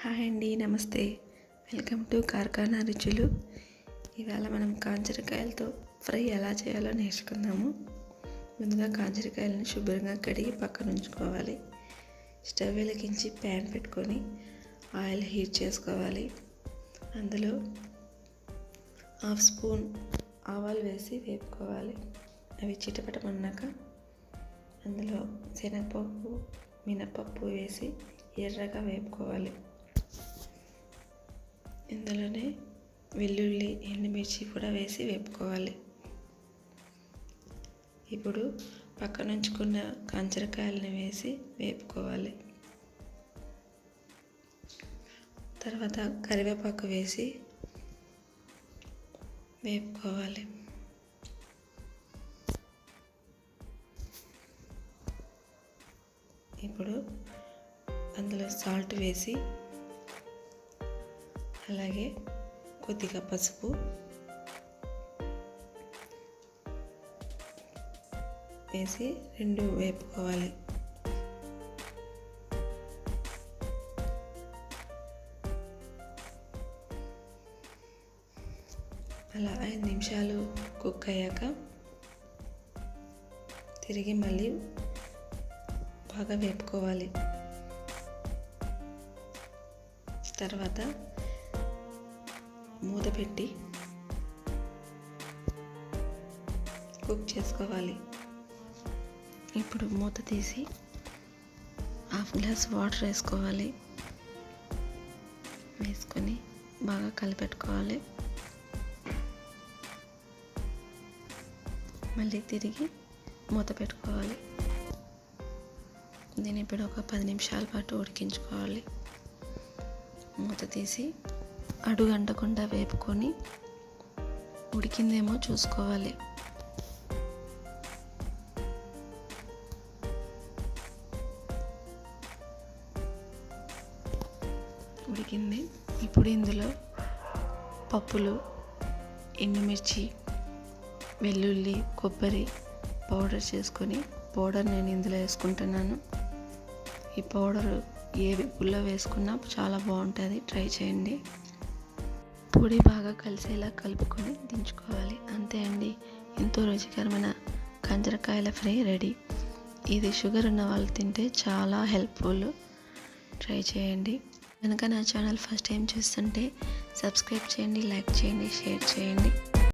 Hi అండి, నమస్తే. Welcome to కార్ఖానా రుచులు. ఇవాళ మనం కాంజరకాయలతో ఫ్రై ఎలా చేయాలో నేర్చుకుందాము. ముందుగా కాంజరకాయలను శుభ్రంగా కడిగి పక్కన ఉంచుకోవాలి. స్టవ్ వెలిగించి ప్యాన్ పెట్టుకొని ఆయిల్ హీట్ చేసుకోవాలి. అందులో 1/2 స్పూన్ ఆవాలు వేసి వేపుకోవాలి. అవి చిటపటమన్నాక అందులో శనగపప్పు, మినపప్పు వేసి ఎర్రగా వేపుకోవాలి. ఇందులోనే వెల్లుల్లి, ఎండుమిర్చి కూడా వేసి వేపుకోవాలి. ఇప్పుడు పక్కన ఉంచుకున్న కాంజరకాయలను వేసి వేపుకోవాలి. తర్వాత కరివేపాకు వేసి వేపుకోవాలి. ఇప్పుడు అందులో సాల్ట్ వేసి అలాగే కొద్దిగా పసుపు వేసి రెండు వేపుకోవాలి. అలా 5 నిమిషాలు కుక్ అయ్యాక తిరిగి మళ్ళీ బాగా వేపుకోవాలి. తర్వాత మూత పెట్టి కుక్ చేసుకోవాలి. ఇప్పుడు మూత తీసి 1/2 గ్లాస్ వాటర్ వేసుకోవాలి. వేసుకొని బాగా కలిపెట్టుకోవాలి. మళ్ళీ తిరిగి మూత పెట్టుకోవాలి. దీన్ని ఇప్పుడు ఒక 10 నిమిషాల పాటు ఉడికించుకోవాలి. మూత తీసి అడుగంటకుండా వేపుకొని ఉడికిందేమో చూసుకోవాలి. ఉడికింది. ఇప్పుడు ఇందులో పప్పులు, ఎండుమిర్చి, వెల్లుల్లి, కొబ్బరి పౌడర్ చేసుకొని పౌడర్ నేను ఇందులో వేసుకుంటున్నాను. ఈ పౌడరు ఏ విప్పుల్లో వేసుకున్నా చాలా బాగుంటుంది, ట్రై చేయండి. పొడి బాగా కలిసేలా కలుపుకొని దించుకోవాలి. అంతే అండి, ఎంతో రుచికరమైన కాంజరకాయల ఫ్రై రెడీ. ఇది షుగర్ ఉన్న వాళ్ళు తింటే చాలా హెల్ప్ఫుల్, ట్రై చేయండి. కనుక నా ఛానల్ ఫస్ట్ టైం చూస్తుంటే సబ్స్క్రైబ్ చేయండి, లైక్ చేయండి, షేర్ చేయండి.